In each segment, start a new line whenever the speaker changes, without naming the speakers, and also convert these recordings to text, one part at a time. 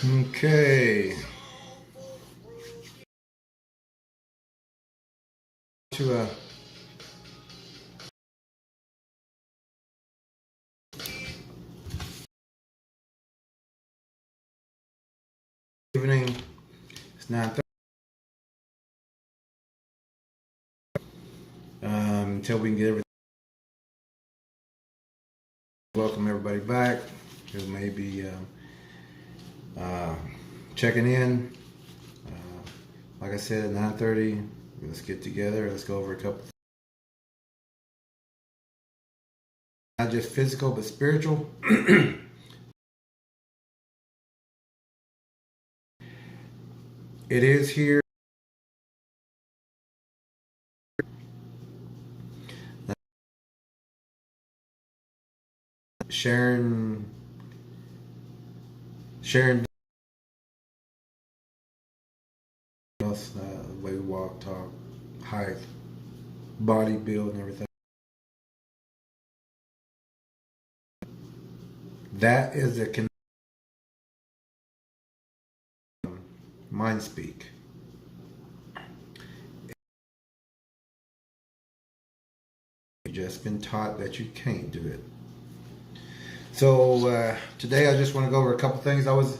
Okay. To evening. It's 9:30. Until we can get everything. Welcome everybody back who may be uh, checking in. Like I said, at 9:30. Let's get together. Let's go over a couple. Not just physical, but spiritual. It is here. Sharon. Sharon. The way we walk, talk, height, body build, and everything. That is a mind speak. You've just been taught that you can't do it. So today I just want to go over a couple things. I was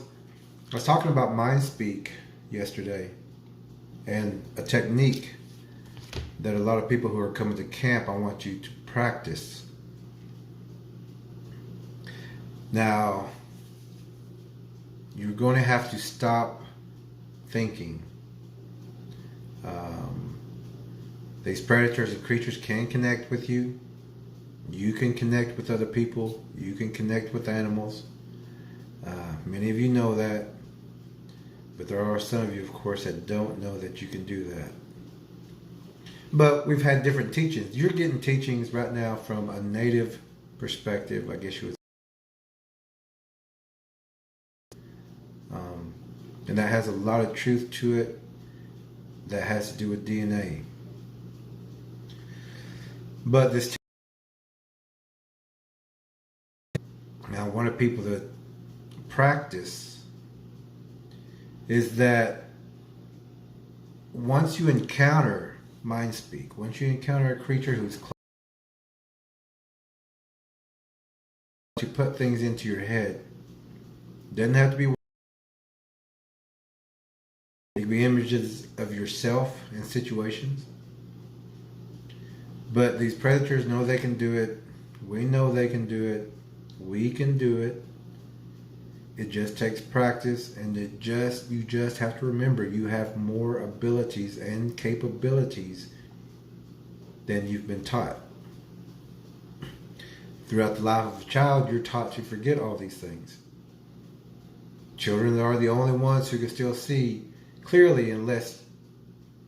talking about mind speak yesterday and a technique that a lot of people who are coming to camp, I want you to practice. Now, you're going to have to stop thinking. These predators and creatures can connect with you. You can connect with other people. You can connect with animals. Many of you know that. But there are some of you, of course, that don't know that you can do that. But we've had different teachings. You're getting teachings right now from a native perspective, I guess you would say. And that has a lot of truth to it that has to do with DNA. But this now, I want people to practice is that once you encounter mind speak, once you encounter a creature who's close, you put things into your head. Doesn't have to be. It can be images of yourself in situations. But these predators know they can do it. We know they can do it. We can do it. It just takes practice, and you just have to remember you have more abilities and capabilities than you've been taught. Throughout the life of a child, you're taught to forget all these things. Children are the only ones who can still see clearly unless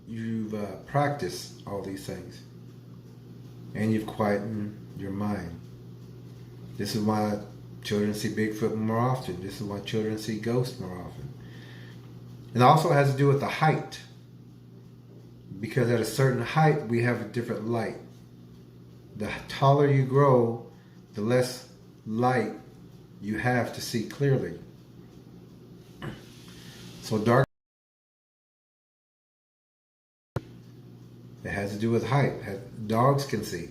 you've practiced all these things and you've quietened your mind. This is why children see Bigfoot more often. This is why children see ghosts more often. It also has to do with the height. Because at a certain height, we have a different light. The taller you grow, the less light you have to see clearly. So dark, it has to do with height. Dogs can see.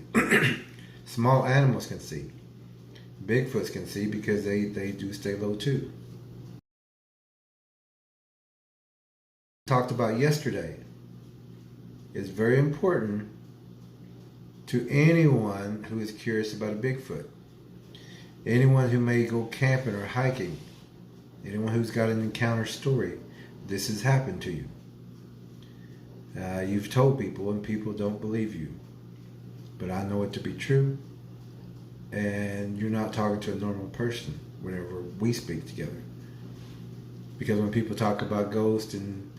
Small animals can see. Bigfoots can see because they do stay low too. Talked about yesterday. It's very important to anyone who is curious about a Bigfoot. Anyone who may go camping or hiking. Anyone who's got an encounter story. This has happened to you. You've told people and people don't believe you. But I know it to be true. And you're not talking to a normal person whenever we speak together. Because when people talk about ghosts and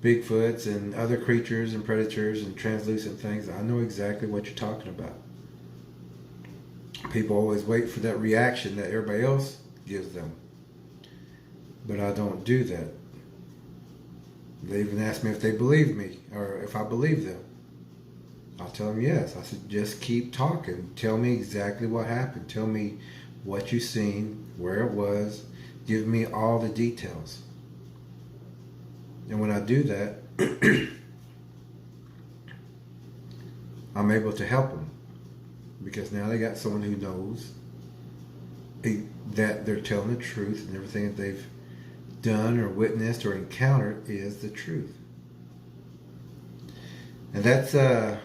Bigfoots and other creatures and predators and translucent things, I know exactly what you're talking about. People always wait for that reaction that everybody else gives them. But I don't do that. They even ask me if they believe me or if I believe them. I'll tell them yes. I said, just keep talking. Tell me exactly what happened. Tell me what you seen, where it was. give me all the details. And when I do that, I'm able to help them, because now they got someone who knows that they're telling the truth, and everything that they've done or witnessed or encountered is the truth. And that's a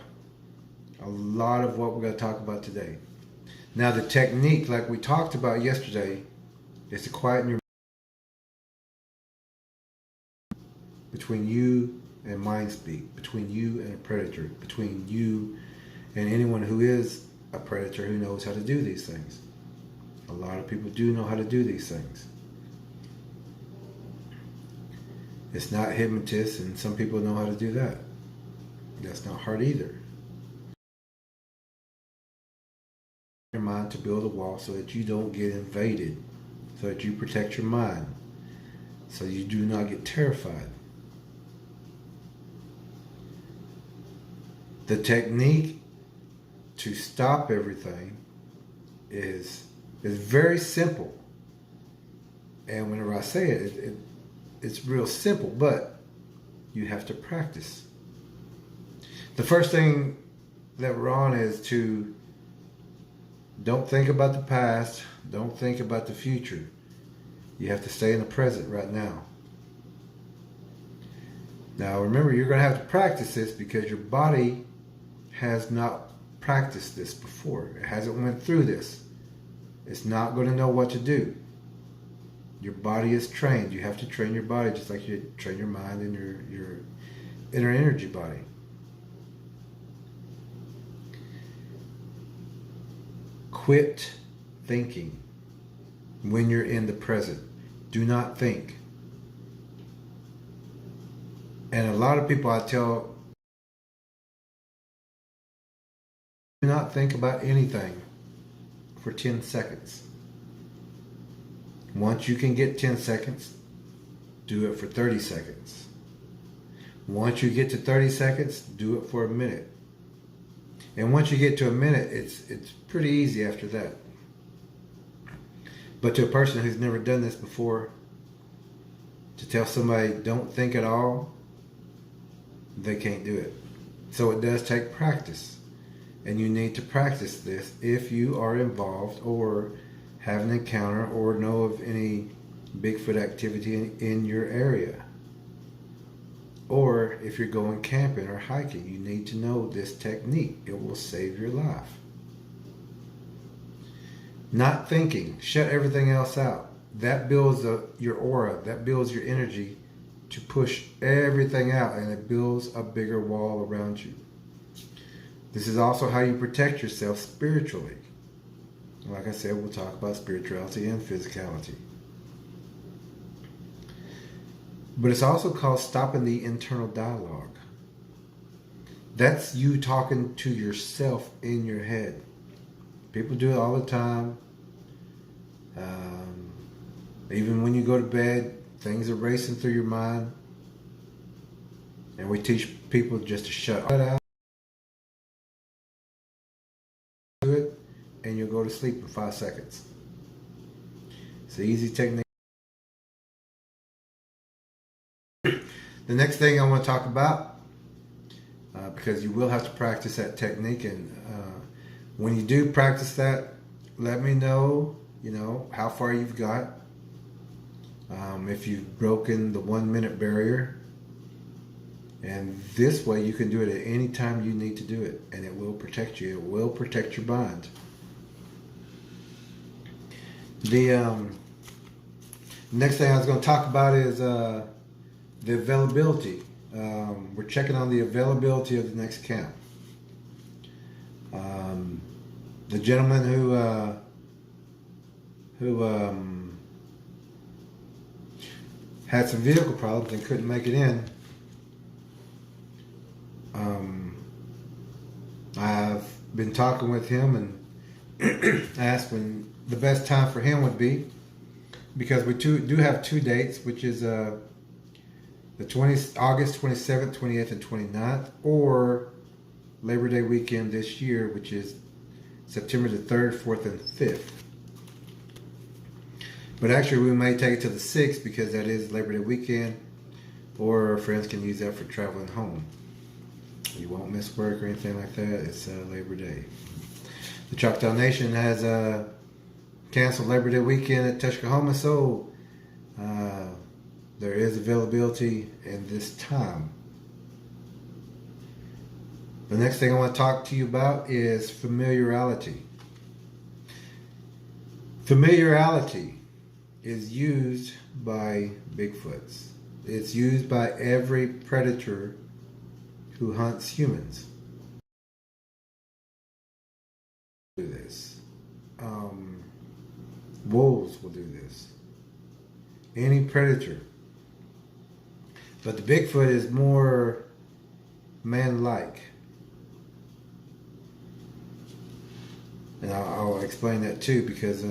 lot of what we're going to talk about today. Now, the technique, like we talked about yesterday, is to quieten your between you and mind speak, between you and a predator, between you and anyone who is a predator who knows how to do these things. A lot of people do know how to do these things. It's not hypnotists, and some people know how to do that. That's not hard either. Your mind to build a wall so that you don't get invaded, so that you protect your mind, so you do not get terrified. The technique to stop everything is very simple. And whenever I say it, it's real simple, but you have to practice. The first thing that we're on is to don't think about the past, don't think about the future. You have to stay in the present right now. Now remember, you're going to have to practice this because your body has not practiced this before. It hasn't went through this. It's not going to know what to do. Your body is trained. You have to train your body just like you train your mind and your inner energy body. Quit thinking when you're in the present. Do not think. And a lot of people I tell, do not think about anything for 10 seconds. Once you can get 10 seconds, do it for 30 seconds. Once you get to 30 seconds, do it for a minute. And once you get to a minute, it's pretty easy after that. But to a person who's never done this before, to tell somebody don't think at all, they can't do it. So it does take practice. And you need to practice this if you are involved or have an encounter or know of any Bigfoot activity in your area. Or if you're going camping or hiking, you need to know this technique. It will save your life. Not thinking. Shut everything else out. That builds your aura. That builds your energy to push everything out, and it builds a bigger wall around you. This is also how you protect yourself spiritually. Like I said, we'll talk about spirituality and physicality. But it's also called stopping the internal dialogue. That's you talking to yourself in your head. People do it all the time. Even when you go to bed, things are racing through your mind. And we teach people just to shut that out. Do it, and you'll go to sleep in 5 seconds. It's an easy technique. The next thing I want to talk about, because you will have to practice that technique, and when you do practice that, let me know, how far you've got. If you've broken the 1 minute barrier, and this way you can do it at any time you need to do it, and it will protect you. It will protect your mind. The next thing I was going to talk about is the availability. We're checking on the availability of the next camp. The gentleman who had some vehicle problems and couldn't make it in. I've been talking with him and asked when the best time for him would be, because we do have 2 dates, which is the August 27th, 28th, and 29th, or Labor Day weekend this year, which is September the 3rd, 4th, and 5th. But actually, we may take it to the 6th because that is Labor Day weekend, or our friends can use that for traveling home. You won't miss work or anything like that. It's Labor Day. The Choctaw Nation has canceled Labor Day weekend at Tuskahoma, so there is availability in this time. The next thing I want to talk to you about is familiarity. Familiarity is used by Bigfoots. It's used by every predator who hunts humans. Do this. Wolves will do this. Any predator. But the Bigfoot is more man-like. And I'll explain that too, because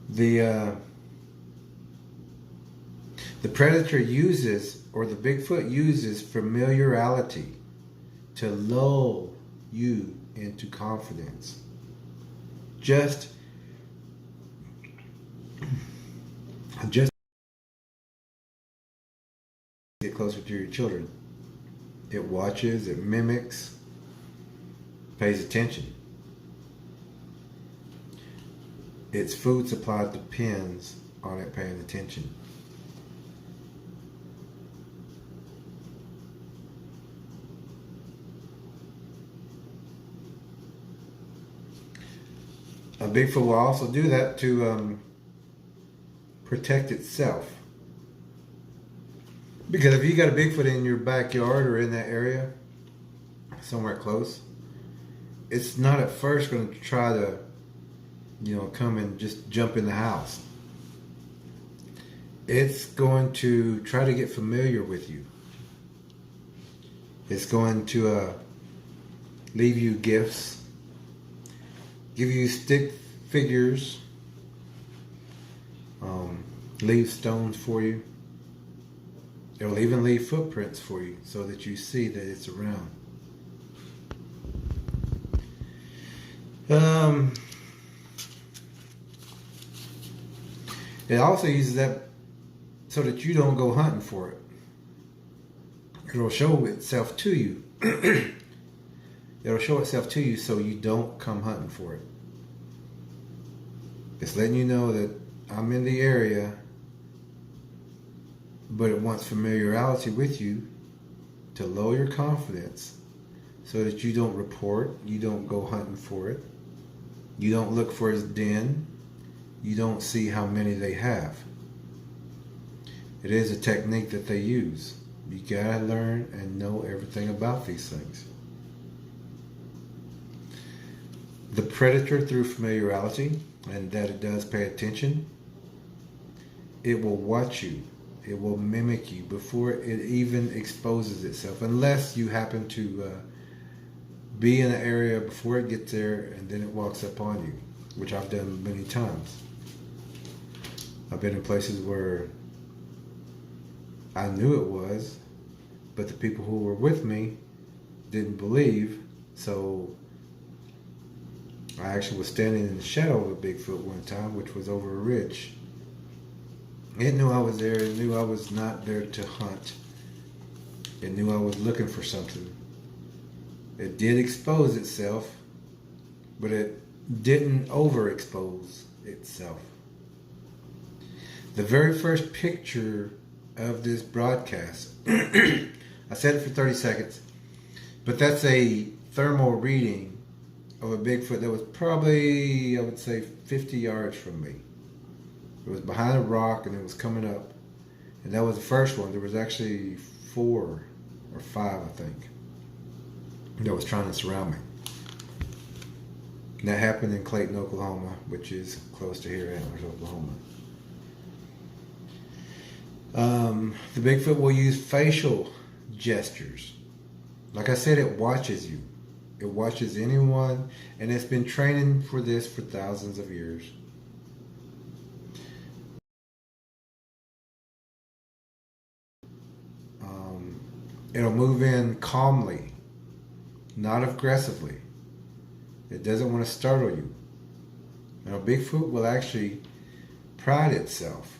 the predator uses, or the Bigfoot uses, familiarity to lull you into confidence. Just get closer to your children. It watches, it mimics, pays attention. Its food supply depends on it paying attention. A Bigfoot will also do that to protect itself. Because if you got a Bigfoot in your backyard or in that area, somewhere close, it's not at first going to try to, come and just jump in the house. It's going to try to get familiar with you. It's going to leave you gifts, give you stick figures, leave stones for you. It'll even leave footprints for you so that you see that it's around. It also uses that so that you don't go hunting for it. It'll show itself to you. It'll show itself to you so you don't come hunting for it. It's letting you know that I'm in the area, but it wants familiarity with you to lower your confidence so that you don't report, you don't go hunting for it, you don't look for its den, you don't see how many they have. It is a technique that they use. You gotta learn and know everything about these things. The predator, through familiarity, and that it does pay attention, it will watch you. It will mimic you before it even exposes itself, unless you happen to be in an area before it gets there and then it walks up on you, which I've done many times. I've been in places where I knew it was, but the people who were with me didn't believe, so I actually was standing in the shadow of a Bigfoot one time, which was over a ridge. It knew I was there. It knew I was not there to hunt. It knew I was looking for something. It did expose itself, but it didn't overexpose itself. The very first picture of this broadcast, I said it for 30 seconds, but that's a thermal reading of a Bigfoot that was probably, I would say, 50 yards from me. It was behind a rock and it was coming up. And that was the first one. There was actually 4 or 5, I think, that was trying to surround me. And that happened in Clayton, Oklahoma, which is close to here, Antlers, Oklahoma. The Bigfoot will use facial gestures. Like I said, it watches you. It watches anyone, and it's been training for this for thousands of years. It'll move in calmly, not aggressively. It doesn't want to startle you. Now, Bigfoot will actually pride itself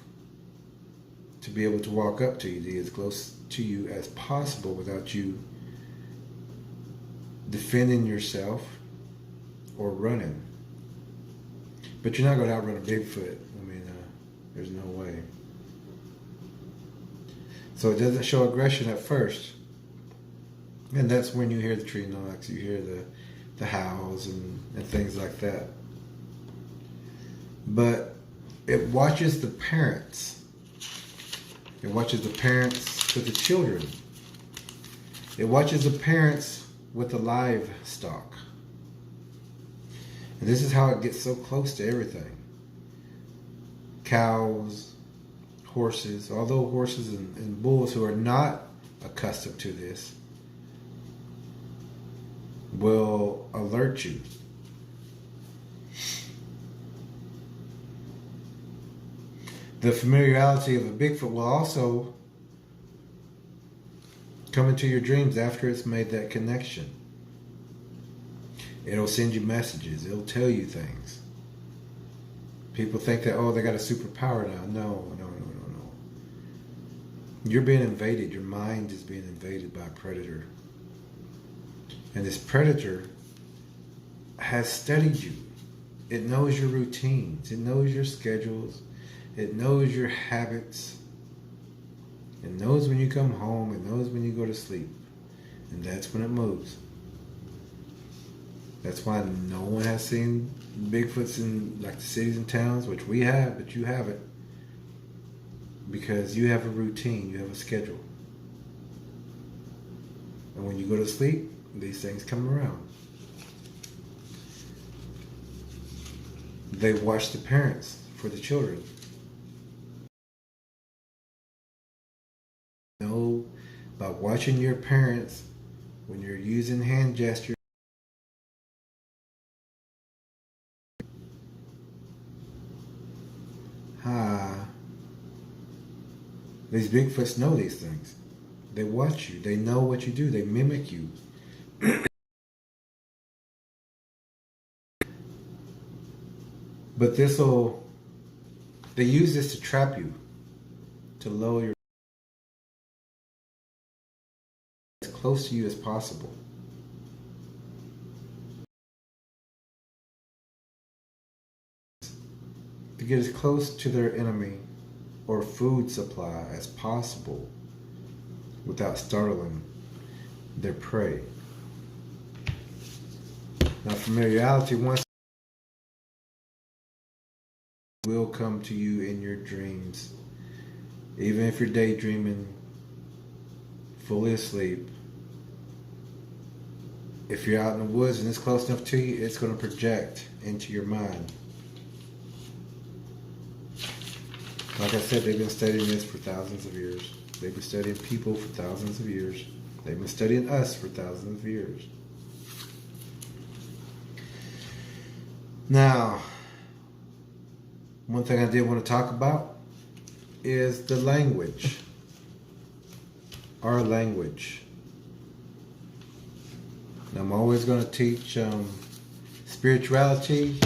to be able to walk up to you, to be as close to you as possible without you defending yourself or running. But you're not going to outrun a Bigfoot. I mean, there's no way. So it doesn't show aggression at first. And that's when you hear the tree knocks, you hear the howls and things like that. But it watches the parents. It watches the parents with the children. It watches the parents with the livestock. And this is how it gets so close to everything. Cows, horses, although horses and bulls who are not accustomed to this will alert you. The familiarity of a Bigfoot will also come into your dreams after it's made that connection. It'll send you messages. It'll tell you things. People think that, oh, they got a superpower now. No. You're being invaded. Your mind is being invaded by a predator. And this predator has studied you. It knows your routines. It knows your schedules. It knows your habits. It knows when you come home. It knows when you go to sleep. And that's when it moves. That's why no one has seen Bigfoots in like the cities and towns, which we have, but you haven't. Because you have a routine, you have a schedule. And when you go to sleep, these things come around. They watch the parents for the children. Know by watching your parents when you're using hand gestures. These Bigfoots know these things. They watch you. They know what you do. They mimic you. But they use this to trap you, to lower your as close to you as possible. To get as close to their enemy or food supply as possible without startling their prey. Now, familiarity once will come to you in your dreams, even if you're daydreaming, fully asleep. If you're out in the woods and it's close enough to you, it's going to project into your mind. Like I said, they've been studying this for thousands of years. They've been studying people for thousands of years. They've been studying us for thousands of years. Now, one thing I did want to talk about is the language. Our language. And I'm always going to teach spirituality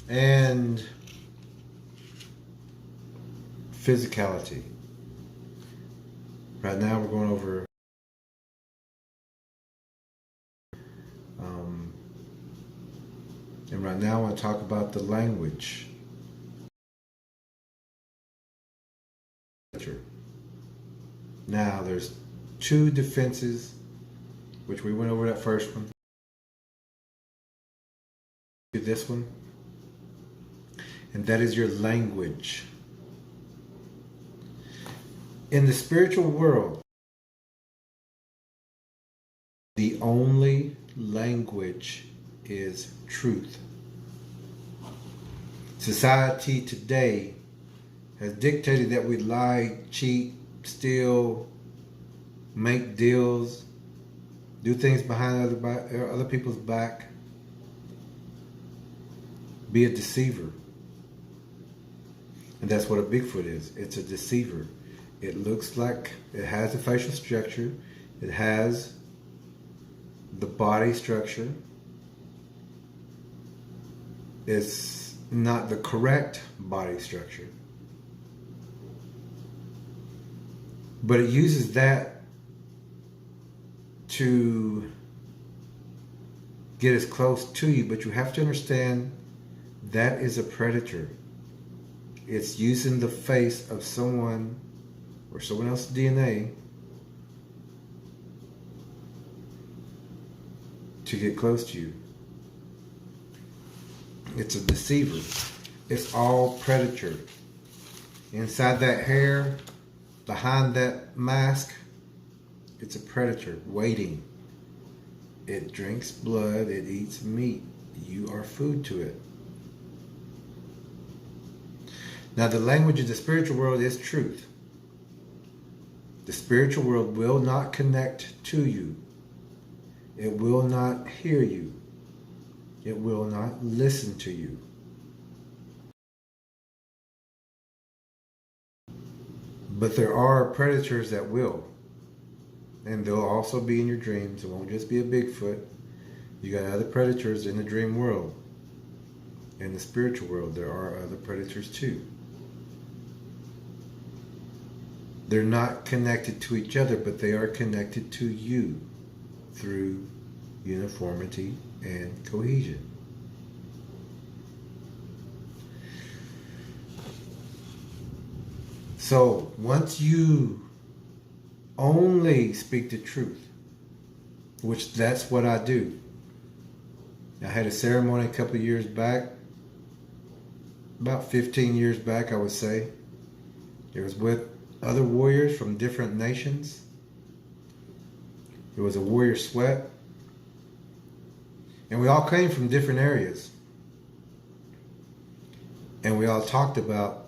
and physicality. Right now we're going over and right now I want to talk about the language. Now there's two defenses, which we went over that first one. This one, and that is your language. In the spiritual world, the only language is truth. Society today has dictated that we lie, cheat, steal, make deals, do things behind other people's back, be a deceiver. And that's what a Bigfoot is. It's a deceiver. It looks like it has a facial structure. It has the body structure. It's not the correct body structure. But it uses that to get as close to you. But you have to understand that is a predator. It's using the face of someone or someone else's DNA to get close to you. It's a deceiver. It's all predator. Inside that hair, behind that mask, it's a predator waiting. It drinks blood, it eats meat. You are food to it. Now, the language of the spiritual world is truth. The spiritual world will not connect to you. It will not hear you. It will not listen to you. But there are predators that will. And they'll also be in your dreams. It won't just be a Bigfoot. You got other predators in the dream world. In the spiritual world, there are other predators too. They're not connected to each other, but they are connected to you through uniformity and cohesion. So once you only speak the truth, which that's what I do. I had a ceremony a couple of years back, about 15 years back, I would say. It was with other warriors from different nations. It was a warrior sweat. And we all came from different areas. And we all talked about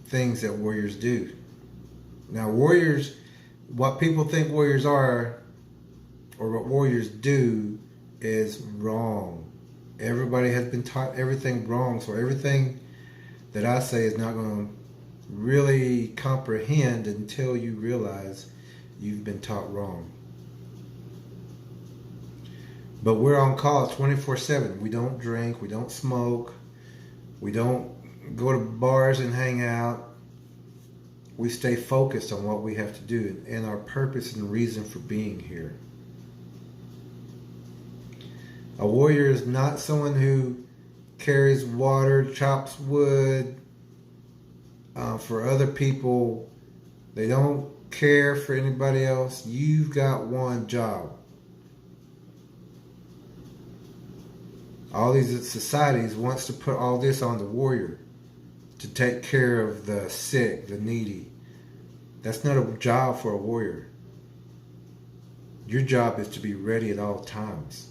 things that warriors do. Now, warriors, what people think warriors are, or what warriors do, is wrong. Everybody has been taught everything wrong, so everything that I say is not going to really comprehend until you realize you've been taught wrong. But we're on call 24/7. We don't drink, we don't smoke, we don't go to bars and hang out. We stay focused on what we have to do and our purpose and reason for being here. A warrior is not someone who carries water, chops wood for other people. They don't care for anybody else. You've got one job. All these societies wants to put all this on the warrior, to take care of the sick, the needy. That's not a job for a warrior. Your job is to be ready at all times.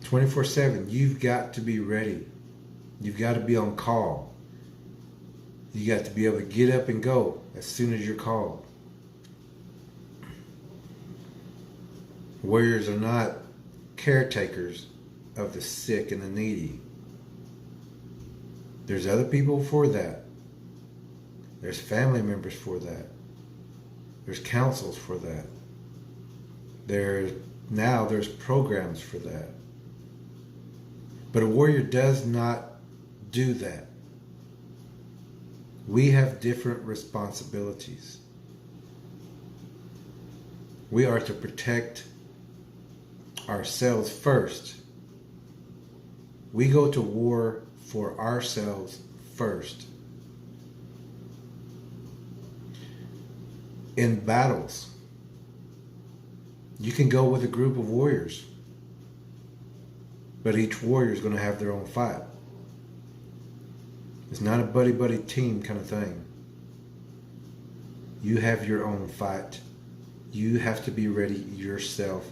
24/7, you've got to be ready. You've got to be on call. You got to be able to get up and go as soon as you're called. Warriors are not caretakers of the sick and the needy. There's other people for that. There's family members for that. There's councils for that. There's programs for that. But a warrior does not do that. We have different responsibilities. We are to protect ourselves first. We go to war for ourselves first. In battles, you can go with a group of warriors, but each warrior is going to have their own fight. It's not a buddy-buddy team kind of thing. You have your own fight. You have to be ready yourself.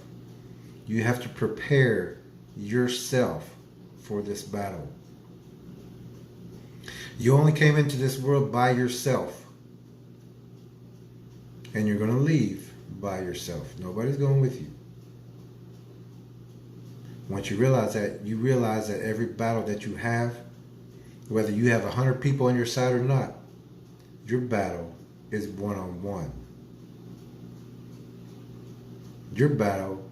You have to prepare yourself for this battle. You only came into this world by yourself. And you're going to leave by yourself. Nobody's going with you. Once you realize that every battle that you have, whether you have 100 people on your side or not, your battle is one-on-one. Your battle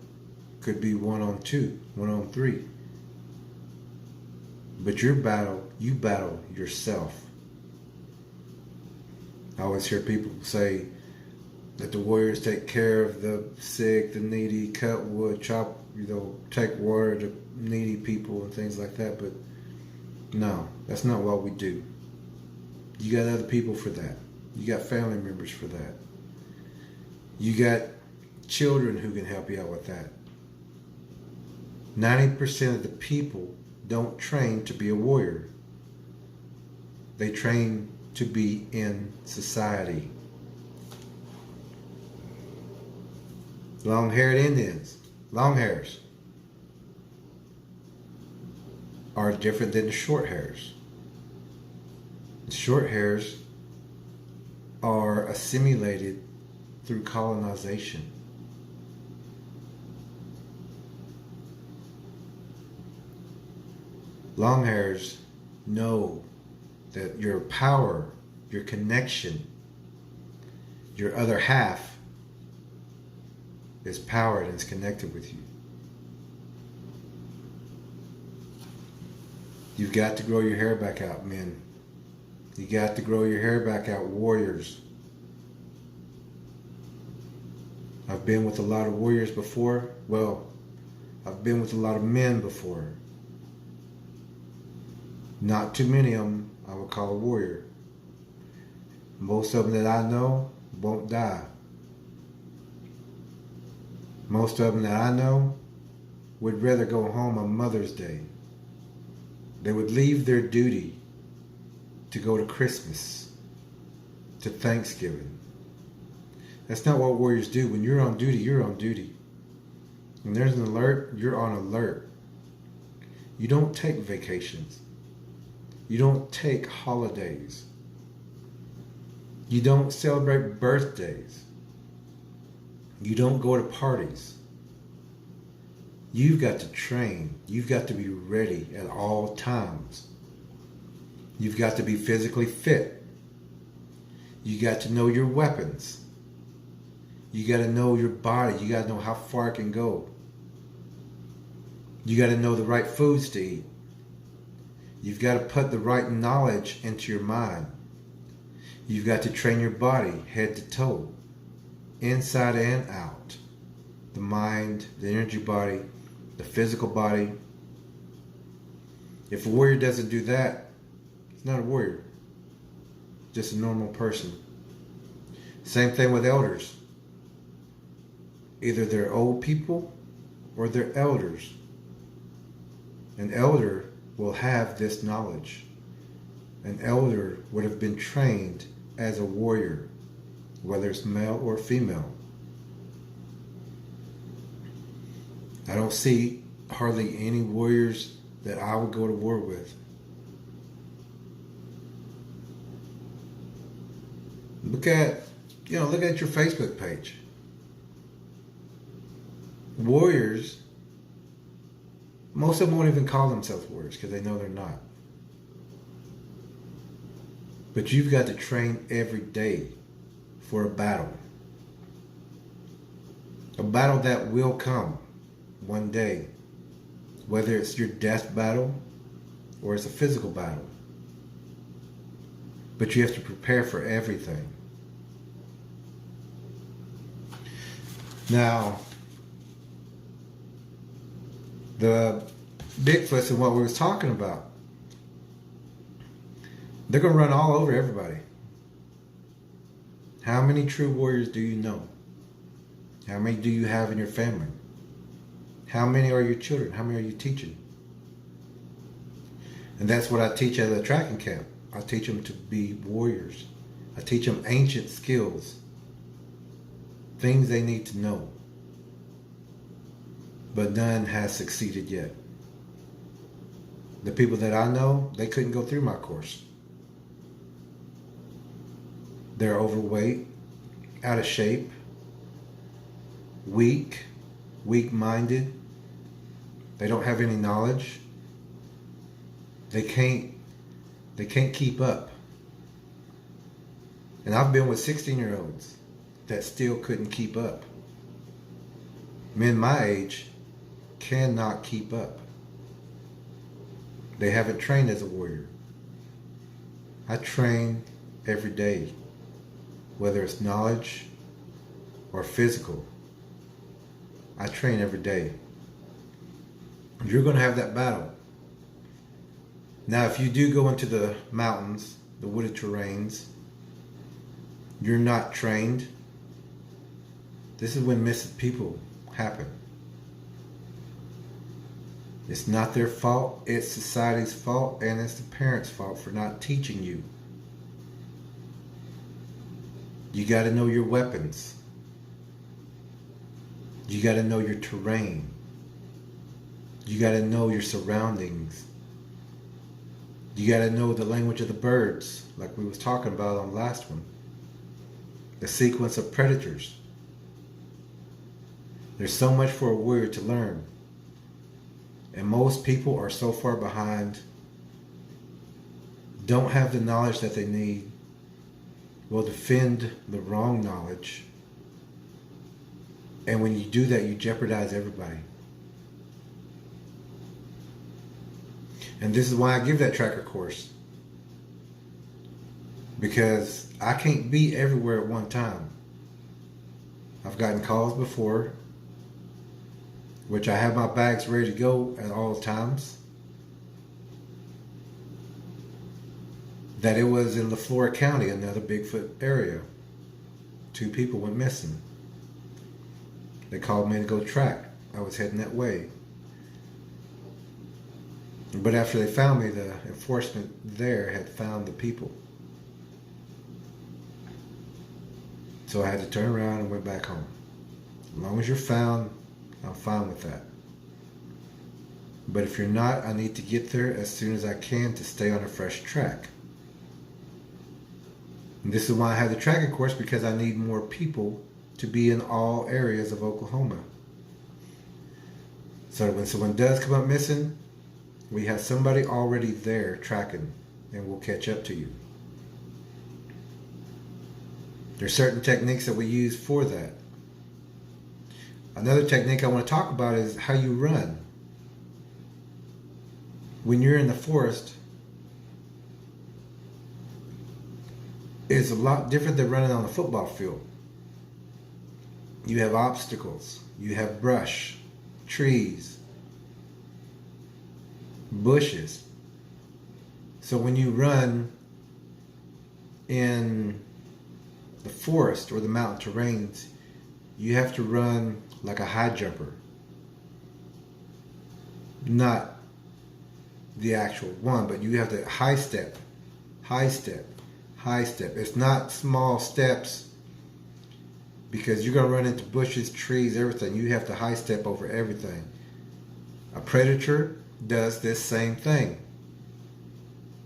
could be 1-on-2, 1-on-3. But you battle yourself. I always hear people say that the warriors take care of the sick, the needy, cut wood, chop, take water to needy people and things like that. But no, that's not what we do. You got other people for that. You got family members for that. You got children who can help you out with that. 90% of the people don't train to be a warrior. They train to be in society. Long-haired Indians, long hairs, are different than the short hairs. The short hairs are assimilated through colonization. Long hairs know that your power, your connection, your other half is powered and is connected with you. You've got to grow your hair back out, men. You got to grow your hair back out, warriors. I've been with a lot of warriors before. Well, I've been with a lot of men before. Not too many of them I would call a warrior. Most of them that I know won't die. Most of them that I know would rather go home on Mother's Day. They would leave their duty to go to Christmas, to Thanksgiving. That's not what warriors do. When you're on duty, you're on duty. When there's an alert, you're on alert. You don't take vacations. You don't take holidays. You don't celebrate birthdays. You don't go to parties. You've got to train. You've got to be ready at all times. You've got to be physically fit. You got to know your weapons. You got to know your body. You got to know how far it can go. You got to know the right foods to eat. You've got to put the right knowledge into your mind. You've got to train your body head to toe, inside and out. The mind, the energy body, the physical body. If a warrior doesn't do that, he's not a warrior. Just a normal person. Same thing with elders. Either they're old people or they're elders. An elder will have this knowledge. An elder would have been trained as a warrior, whether it's male or female. I don't see hardly any warriors that I would go to war with. Look at your Facebook page. Warriors, most of them won't even call themselves warriors because they know they're not. But you've got to train every day for a battle. A battle that will come one day. Whether it's your death battle or it's a physical battle. But you have to prepare for everything. Now, the Bigfoots and what we was talking about, they're going to run all over everybody. How many true warriors do you know? How many do you have in your family? How many are your children? How many are you teaching? And that's what I teach at the tracking camp. I teach them to be warriors. I teach them ancient skills. Things they need to know. But none has succeeded yet. The people that I know, they couldn't go through my course. They're overweight, out of shape, weak-minded. They don't have any knowledge. They can't keep up. And I've been with 16-year-olds that still couldn't keep up. Men my age cannot keep up. They haven't trained as a warrior. I train every day, whether it's knowledge or physical. I train every day. You're going to have that battle. Now, if you do go into the mountains, the wooded terrains, you're not trained. This is when missing people happen. It's not their fault, it's society's fault, and it's the parents' fault for not teaching you. You got to know your weapons. You got to know your terrain. You got to know your surroundings. You got to know the language of the birds, like we was talking about on the last one. The sequence of predators. There's so much for a warrior to learn. And most people are so far behind, don't have the knowledge that they need, will defend the wrong knowledge. And when you do that, you jeopardize everybody. And this is why I give that tracker course. Because I can't be everywhere at one time. I've gotten calls before, which I have my bags ready to go at all times, that it was in LaFleur County, another Bigfoot area. 2 people went missing. They called me to go track. I was heading that way. But after they found me, the enforcement there had found the people. So I had to turn around and went back home. As long as you're found, I'm fine with that. But if you're not, I need to get there as soon as I can to stay on a fresh track. And this is why I have the tracking course, because I need more people to be in all areas of Oklahoma. So when someone does come up missing, we have somebody already there tracking, and we'll catch up to you. There's certain techniques that we use for that. Another technique I want to talk about is how you run. When you're in the forest, it's a lot different than running on a football field. You have obstacles, you have brush, trees, bushes. So when you run in the forest or the mountain terrains, you have to run like a high jumper. Not the actual one, but you have to high step, high step, high step. It's not small steps, because you're going to run into bushes, trees, everything. You have to high step over everything. A predator does this same thing.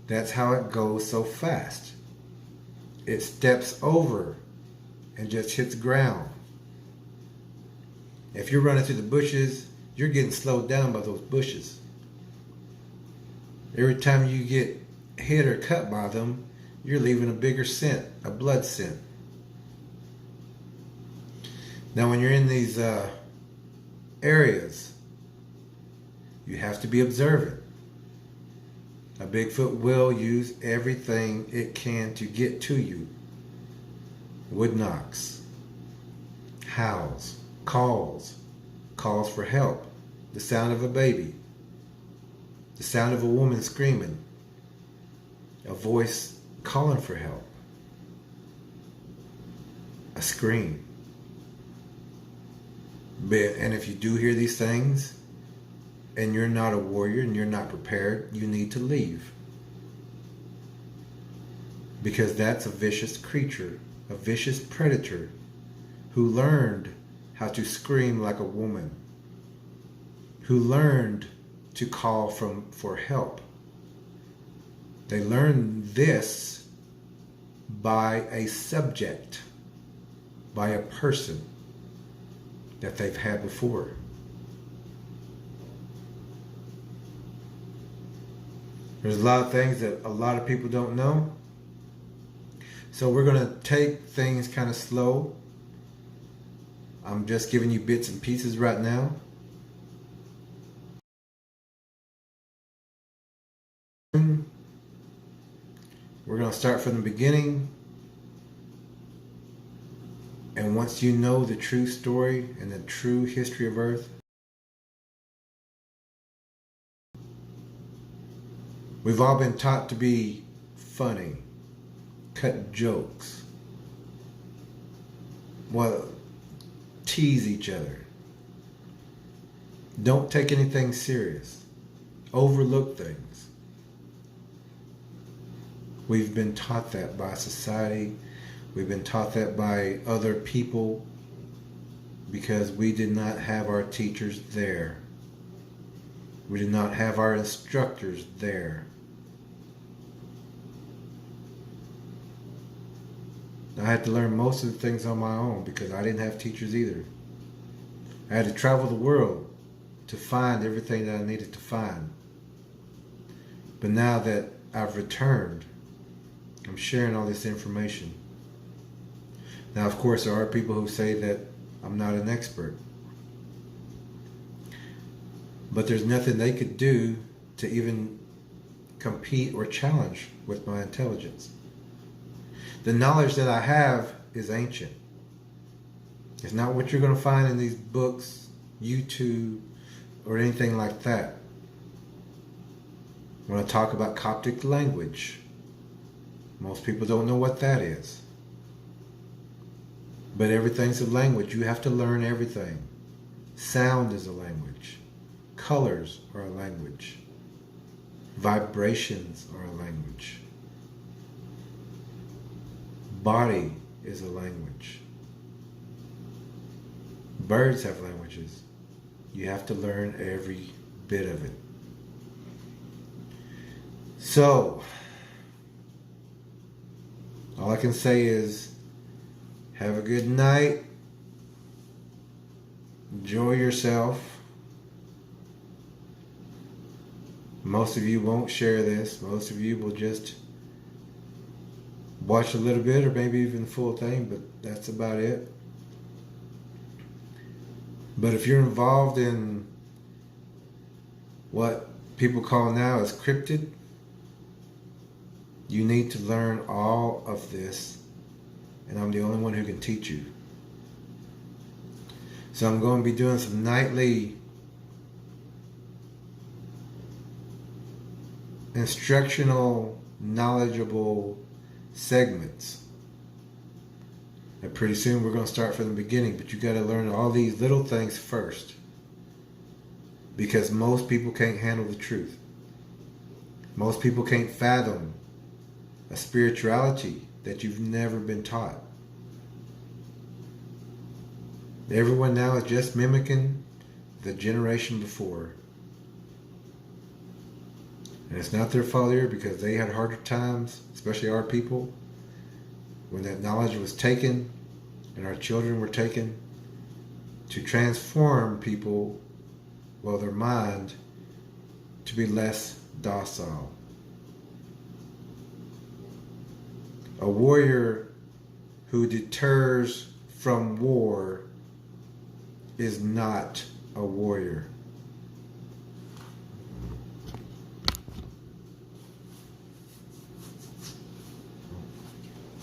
That's how it goes so fast. It steps over and just hits ground. If you're running through the bushes, you're getting slowed down by those bushes. Every time you get hit or cut by them, you're leaving a bigger scent, a blood scent. Now when you're in these areas, you have to be observant. A Bigfoot will use everything it can to get to you. Wood knocks, howls, calls for help, the sound of a baby, the sound of a woman screaming, a voice calling for help, a scream. And if you do hear these things and you're not a warrior and you're not prepared, you need to leave. Because that's a vicious creature, a vicious predator who learned how to scream like a woman, who learned to call for help. They learned this by a subject, by a person that they've had before. There's a lot of things that a lot of people don't know. So we're going to take things kind of slow. I'm just giving you bits and pieces right now. We're going to start from the beginning. And once you know the true story and the true history of Earth, we've all been taught to be funny, cut jokes, tease each other. Don't take anything serious. Overlook things. We've been taught that by society. We've been taught that by other people because we did not have our teachers there. We did not have our instructors there. I had to learn most of the things on my own because I didn't have teachers either. I had to travel the world to find everything that I needed to find. But now that I've returned, I'm sharing all this information. Now, of course, there are people who say that I'm not an expert. But there's nothing they could do to even compete or challenge with my intelligence. The knowledge that I have is ancient. It's not what you're going to find in these books, YouTube, or anything like that. When I talk about Coptic language, most people don't know what that is. But everything's a language. You have to learn everything. Sound is a language. Colors are a language. Vibrations are a language. Body is a language. Birds have languages. You have to learn every bit of it. So, all I can say is, have a good night. Enjoy yourself. Most of you won't share this. Most of you will just watch a little bit or maybe even the full thing, but that's about it. But if you're involved in what people call now as cryptid, you need to learn all of this, and I'm the only one who can teach you. So I'm going to be doing some nightly instructional, knowledgeable segments. And pretty soon we're going to start from the beginning, but you got to learn all these little things first, because most people can't handle the truth. Most people can't fathom a spirituality that you've never been taught. Everyone now is just mimicking the generation before. And it's not their fault here, because they had harder times, especially our people, when that knowledge was taken and our children were taken to transform people, their mind, to be less docile. A warrior who deters from war is not a warrior.